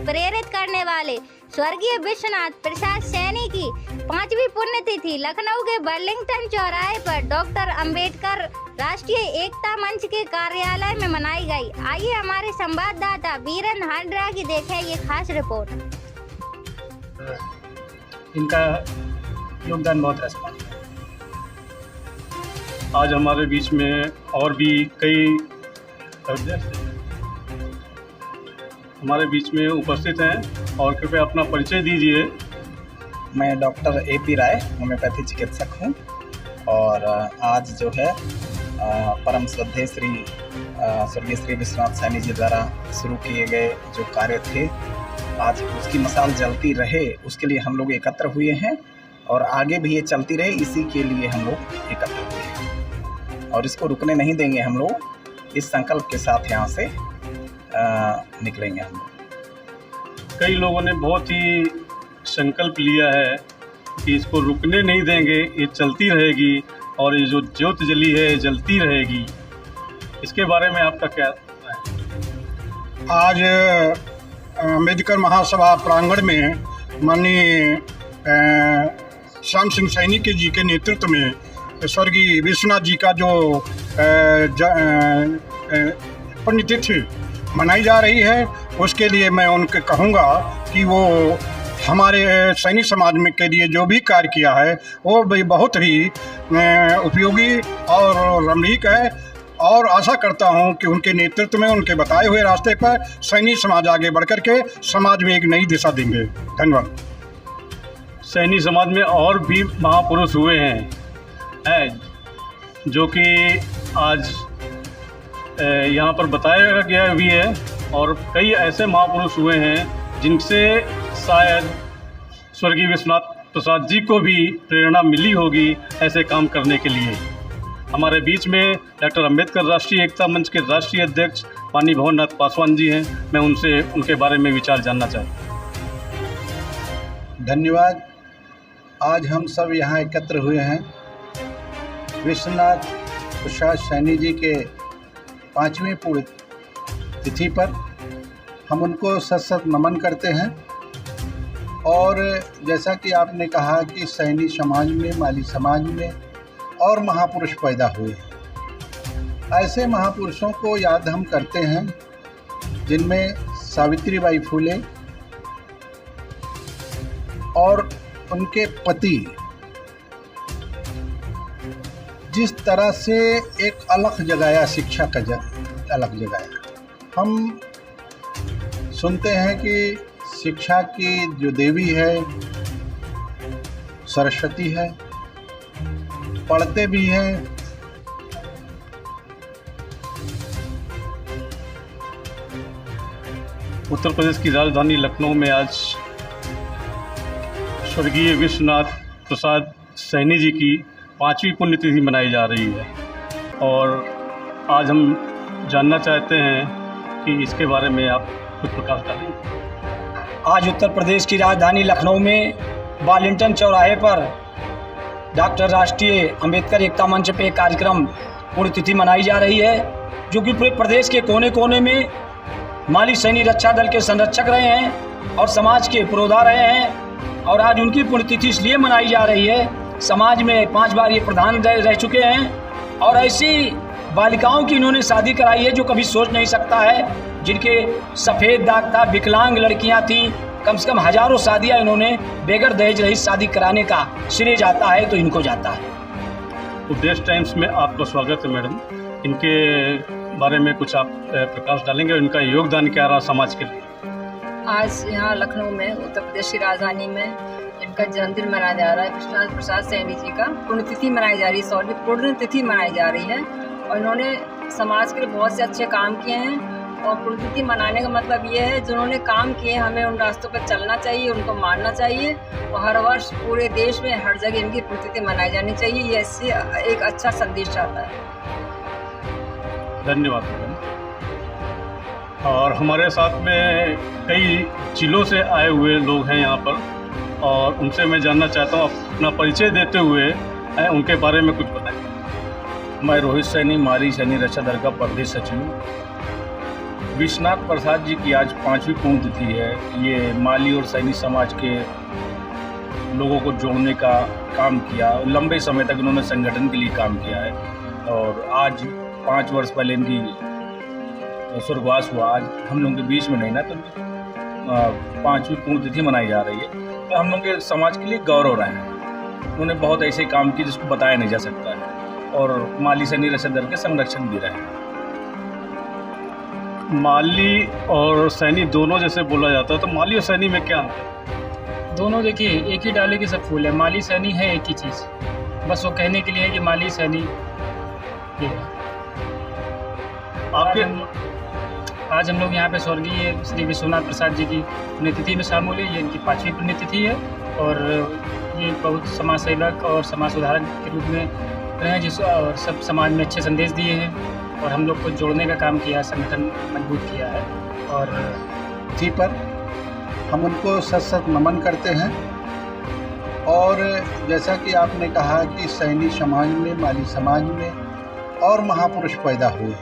प्रेरित करने वाले स्वर्गीय विश्वनाथ प्रसाद सैनी की 5वीं पुण्यतिथि लखनऊ के बर्लिंगटन चौराहे पर डॉक्टर अंबेडकर राष्ट्रीय एकता मंच के कार्यालय में मनाई गई। आइए हमारे संवाददाता बीरन हांडरा की देखें ये खास रिपोर्ट। इनका योगदान बहुत है। आज हमारे बीच में और भी कई हमारे बीच में उपस्थित हैं और कृपया अपना परिचय दीजिए। मैं डॉक्टर AP राय होम्योपैथी चिकित्सक हूँ और आज जो है परम श्रद्धेय स्वर्गीय श्री विश्वनाथ सैनी जी द्वारा शुरू किए गए जो कार्य थे, आज उसकी मिसाल जलती रहे उसके लिए हम लोग एकत्र हुए हैं और आगे भी ये चलती रहे इसी के लिए हम लोग एकत्र हुए हैं और इसको रुकने नहीं देंगे। हम लोग इस संकल्प के साथ यहाँ से निकलेंगे। हम लोग कई लोगों ने बहुत ही संकल्प लिया है कि इसको रुकने नहीं देंगे, ये चलती रहेगी और ये जो ज्योत जली है जलती रहेगी। इसके बारे में आपका क्या है? आज अम्बेडकर महासभा प्रांगण में माननीय श्याम सिंह सैनी जी के नेतृत्व में स्वर्गीय विश्वनाथ जी का जो पुण्यतिथि मनाई जा रही है, उसके लिए मैं उनके कहूँगा कि वो हमारे सैनिक समाज में के लिए जो भी कार्य किया है वो भी बहुत ही उपयोगी और रमणीक है और आशा करता हूं कि उनके नेतृत्व में उनके बताए हुए रास्ते पर सैनिक समाज आगे बढ़कर के समाज में एक नई दिशा देंगे। धन्यवाद। सैनिक समाज में और भी महापुरुष हुए हैं जो कि आज यहाँ पर बताया गया भी है और कई ऐसे महापुरुष हुए हैं जिनसे शायद स्वर्गीय विश्वनाथ प्रसाद जी को भी प्रेरणा मिली होगी ऐसे काम करने के लिए। हमारे बीच में डॉक्टर अंबेडकर राष्ट्रीय एकता मंच के राष्ट्रीय अध्यक्ष माननीय भवननाथ पासवान जी हैं। मैं उनसे उनके बारे में विचार जानना चाहता हूँ। धन्यवाद। आज हम सब यहाँ एकत्र हुए हैं विश्वनाथ प्रसाद सैनी जी के 5वीं पुण्यतिथि पर। हम उनको सत सत नमन करते हैं और जैसा कि आपने कहा कि सैनी समाज में, माली समाज में और महापुरुष पैदा हुए। ऐसे महापुरुषों को याद हम करते हैं जिनमें सावित्रीबाई फुले और उनके पति जिस तरह से एक अलग जगाया, शिक्षा का अलग जगाया। हम सुनते हैं कि शिक्षा की जो देवी है सरस्वती है, पढ़ते भी हैं। उत्तर प्रदेश की राजधानी लखनऊ में आज स्वर्गीय विश्वनाथ प्रसाद सैनी जी की 5वीं पुण्यतिथि मनाई जा रही है और आज हम जानना चाहते हैं कि इसके बारे में आप कुछ प्रकाश डालें। आज उत्तर प्रदेश की राजधानी लखनऊ में बर्लिंगटन चौराहे पर डॉक्टर राष्ट्रीय अंबेडकर एकता मंच पे कार्यक्रम पुण्यतिथि मनाई जा रही है, जो कि पूरे प्रदेश के कोने कोने में माली सैनी रक्षा दल के संरक्षक रहे हैं और समाज के पुरोधा रहे हैं और आज उनकी पुण्यतिथि इसलिए मनाई जा रही है। समाज में 5 बार ये प्रधान रह चुके हैं और ऐसी बालिकाओं की इन्होंने शादी कराई है जो कभी सोच नहीं सकता है, जिनके सफ़ेद दाग था, विकलांग लड़कियां थीं। कम से कम हजारों शादियां इन्होंने बेगर दहेज रहित शादी कराने का श्रेय जाता है तो इनको जाता है। उपदेश टाइम्स में आपका स्वागत है मैडम। इनके बारे में कुछ आप प्रकाश डालेंगे और इनका योगदान क्या रहा समाज के लिए? आज यहाँ लखनऊ में उत्तर प्रदेश की राजधानी में इनका जन्मदिन मनाया जा रहा है। विश्वनाथ प्रसाद सैनी जी का पुण्यतिथि मनाई जा रही है, पुण्यतिथि मनाई जा रही है और इन्होंने समाज के लिए बहुत से अच्छे काम किए हैं। और पुण्यतिथि मनाने का मतलब ये है जिन्होंने काम किए हमें उन रास्तों पर चलना चाहिए, उनको मानना चाहिए और हर वर्ष पूरे देश में हर जगह इनकी पुण्यतिथि मनाई जानी चाहिए। ये इससे एक अच्छा संदेश आता है। धन्यवाद मैडम। और हमारे साथ में कई जिलों से आए हुए लोग हैं यहाँ पर और उनसे मैं जानना चाहता हूँ अपना परिचय देते हुए उनके बारे में कुछ बताएं। मैं रोहित सैनी, माली सैनी रक्षा दल का प्रदेश सचिव। विश्वनाथ प्रसाद जी की आज 5वीं पुण्यतिथि है। ये माली और सैनी समाज के लोगों को जोड़ने का काम किया। लंबे समय तक इन्होंने संगठन के लिए काम किया है और आज 5 वर्ष पहले इनकी स्वर्गवास हुआ। आज हम लोगों के बीच में नहीं ना, तो 5वीं पुण्यतिथि मनाई जा रही है। तो हम लोग के समाज के लिए गौरव रहे हैं। उन्होंने बहुत ऐसे काम किए जिसको बताया नहीं जा सकता है और माली सैनी रसदर के संरक्षण भी रहे। माली और सैनी दोनों जैसे बोला जाता है, तो माली और सैनी में क्या अंतर है? दोनों देखिए एक ही डाले के सब फूल है। माली सैनी है एक ही चीज़, बस वो कहने के लिए है कि माली सैनी ये है। आपके आज हम लोग यहाँ पे स्वर्गीय श्री विश्वनाथ प्रसाद जी की पुण्यतिथि में शामिल है। ये इनकी 5वीं पुण्यतिथि है और ये बहुत समाज सेवक और समाज सुधारक के रूप में रहे हैं, जिस और सब समाज में अच्छे संदेश दिए हैं और हम लोग को जोड़ने का काम किया है, संगठन मजबूत किया है। और तिथि पर हम उनको सत सत नमन करते हैं। और जैसा कि आपने कहा कि सैनी समाज में, माली समाज में और महापुरुष पैदा हुए,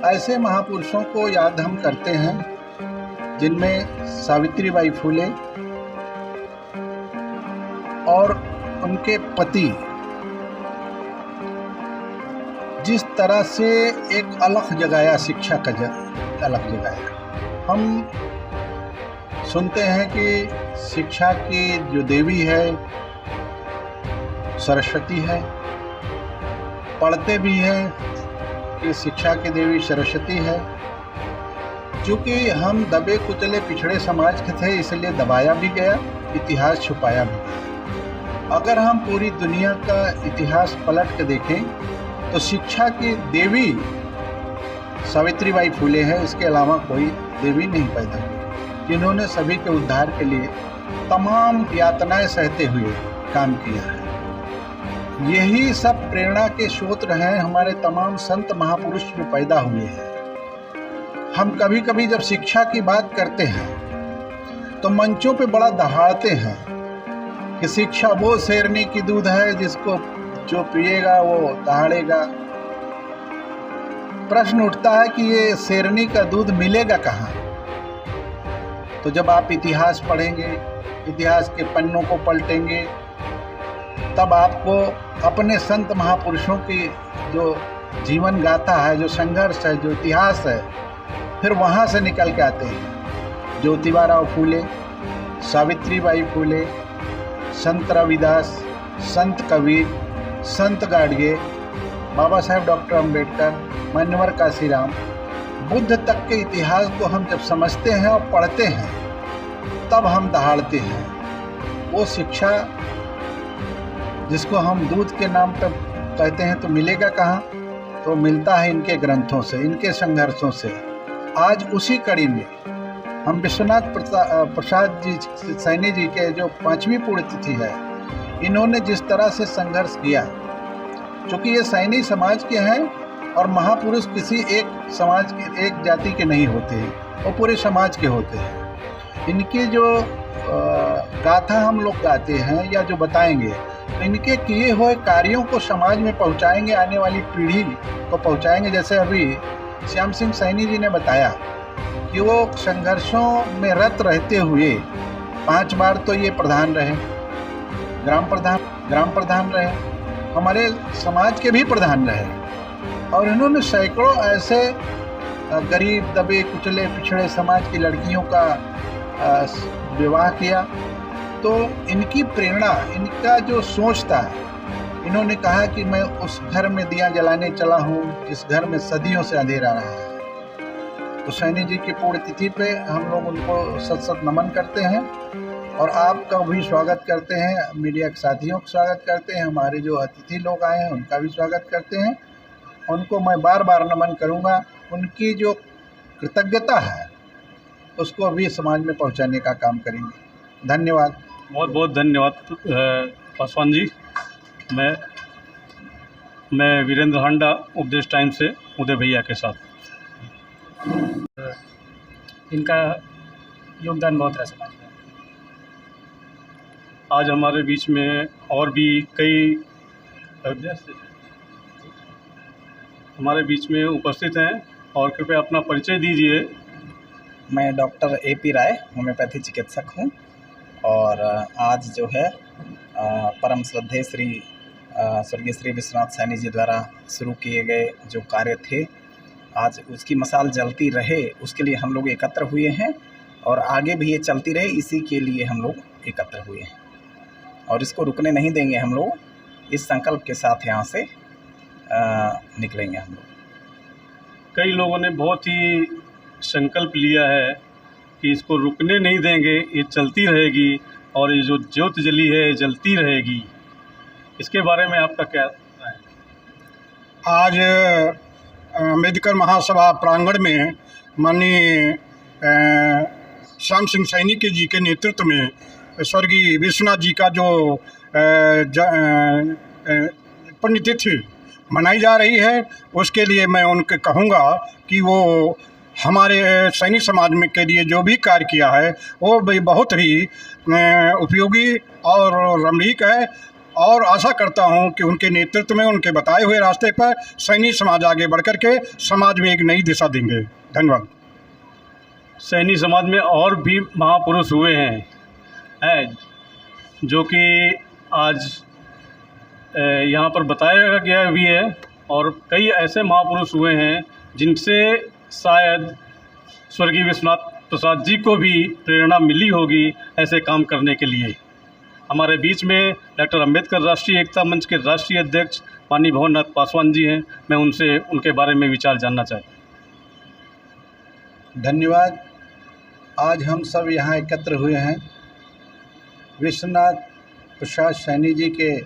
ऐसे महापुरुषों को याद हम करते हैं जिनमें सावित्रीबाई फुले और उनके पति जिस तरह से एक अलख जगाया, शिक्षा का अलख जगाया। हम सुनते हैं कि शिक्षा की जो देवी है सरस्वती है, पढ़ते भी हैं कि शिक्षा की देवी सरस्वती है। चूँकि हम दबे कुचले पिछड़े समाज के थे, इसलिए दबाया भी गया, इतिहास छुपाया भी गया। अगर हम पूरी दुनिया का इतिहास पलट के देखें तो शिक्षा की देवी सावित्रीबाई फुले है, इसके अलावा कोई देवी नहीं पैदा हुई, जिन्होंने सभी के उद्धार के लिए तमाम यातनाएं सहते हुए काम किया है। यही सब प्रेरणा के स्रोत रहे हैं हमारे तमाम संत महापुरुष जो पैदा हुए हैं। हम कभी कभी जब शिक्षा की बात करते हैं तो मंचों पे बड़ा दहाड़ते हैं कि शिक्षा वो शेरनी की दूध है जिसको जो पिएगा वो दहाड़ेगा। प्रश्न उठता है कि ये शेरनी का दूध मिलेगा कहाँ? तो जब आप इतिहास पढ़ेंगे, इतिहास के पन्नों को पलटेंगे, तब आपको अपने संत महापुरुषों की जो जीवन गाथा है, जो संघर्ष है, जो इतिहास है, फिर वहाँ से निकल के आते हैं। ज्योतिबाराव फूले, सावित्रीबाई फूले, संत रविदास, संत कबीर, संत गाडगे, बाबा साहेब डॉक्टर अंबेडकर, मान्यवर काशीराम, बुद्ध तक के इतिहास को हम जब समझते हैं और पढ़ते हैं तब हम दहाड़ते हैं। वो शिक्षा जिसको हम दूध के नाम पर कहते हैं तो मिलेगा कहाँ? तो मिलता है इनके ग्रंथों से, इनके संघर्षों से। आज उसी कड़ी में हम विश्वनाथ प्रसाद जी सैनी जी के जो 5वीं पुण्यतिथि है, इन्होंने जिस तरह से संघर्ष किया, क्योंकि ये सैनी समाज के हैं और महापुरुष किसी एक समाज के, एक जाति के नहीं होते हैं, वो पूरे समाज के होते हैं। इनकी जो गाथा हम लोग गाते हैं या जो बताएंगे, तो इनके किए हुए कार्यों को समाज में पहुंचाएंगे, आने वाली पीढ़ी को पहुंचाएंगे। जैसे अभी श्याम सिंह सैनी जी ने बताया कि वो संघर्षों में रत रहते हुए 5 बार तो ये प्रधान रहे, ग्राम प्रधान रहे, हमारे समाज के भी प्रधान रहे। और इन्होंने सैकड़ों ऐसे गरीब, दबे कुचले पिछड़े समाज की लड़कियों का विवाह किया। तो इनकी प्रेरणा, इनका जो सोच था, इन्होंने कहा कि मैं उस घर में दिया जलाने चला हूँ जिस घर में सदियों से अंधेरा रहा है। तो सैनी जी की पुण्यतिथि पे हम लोग उनको सत सत नमन करते हैं और आपका भी स्वागत करते हैं, मीडिया के साथियों का स्वागत करते हैं, हमारे जो अतिथि लोग आए हैं उनका भी स्वागत करते हैं। उनको मैं बार बार नमन करूंगा। उनकी जो कृतज्ञता है उसको भी समाज में पहुंचाने का काम करेंगे। धन्यवाद। बहुत बहुत धन्यवाद पासवान जी। मैं वीरेंद्र हांडा, उपदेश टाइम से उदय भैया के साथ। इनका योगदान बहुत रहा समाज में। आज हमारे बीच में और भी कई हमारे बीच में उपस्थित हैं और कृपया अपना परिचय दीजिए। मैं डॉक्टर AP राय होम्योपैथी चिकित्सक हूँ और आज जो है परम श्रद्धेय श्री स्वर्गीय श्री विश्वनाथ सैनी जी द्वारा शुरू किए गए जो कार्य थे, आज उसकी मशाल जलती रहे उसके लिए हम लोग एकत्र हुए हैं और आगे भी ये चलती रहे इसी के लिए हम लोग एकत्र हुए हैं और इसको रुकने नहीं देंगे। हम लोग इस संकल्प के साथ यहाँ से निकलेंगे। हम लोग कई लोगों ने बहुत ही संकल्प लिया है कि इसको रुकने नहीं देंगे, ये चलती रहेगी और ये जो ज्योत जली है जलती रहेगी। इसके बारे में आपका क्या राय है? आज अम्बेडकर महासभा प्रांगण में माननीय श्याम सिंह सैनी के जी के नेतृत्व में स्वर्गीय विश्वनाथ जी का जो पुण्यतिथि मनाई जा रही है, उसके लिए मैं उनके कहूँगा कि वो हमारे सैनिक समाज में के लिए जो भी कार्य किया है वो भी बहुत ही उपयोगी और रमणीक है और आशा करता हूं कि उनके नेतृत्व में उनके बताए हुए रास्ते पर सैनिक समाज आगे बढ़ कर के समाज में एक नई दिशा देंगे। धन्यवाद। सैनी समाज में और भी महापुरुष हुए हैं जो कि आज यहाँ पर बताया गया भी है और कई ऐसे महापुरुष हुए हैं जिनसे शायद स्वर्गीय विश्वनाथ प्रसाद जी को भी प्रेरणा मिली होगी ऐसे काम करने के लिए। हमारे बीच में डॉक्टर अंबेडकर राष्ट्रीय एकता मंच के राष्ट्रीय अध्यक्ष माननीय भवननाथ पासवान जी हैं। मैं उनसे उनके बारे में विचार जानना चाहता हूँ। धन्यवाद। आज हम सब यहाँ एकत्र हुए हैं विश्वनाथ प्रसाद सैनी जी के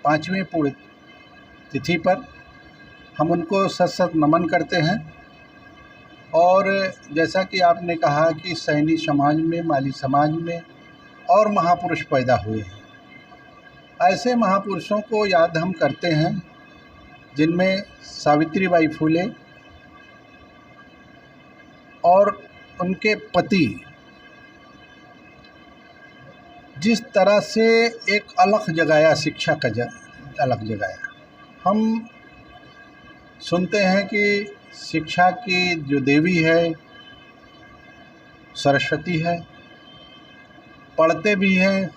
5वीं पुण्यतिथि पर। हम उनको सत नमन करते हैं और जैसा कि आपने कहा कि सैनी समाज में, माली समाज में और महापुरुष पैदा हुए हैं। ऐसे महापुरुषों को याद हम करते हैं जिनमें सावित्रीबाई फुले और उनके पति जिस तरह से एक अलग जगाया, शिक्षा का अलग जगाया। हम सुनते हैं कि शिक्षा की जो देवी है सरस्वती है, पढ़ते भी हैं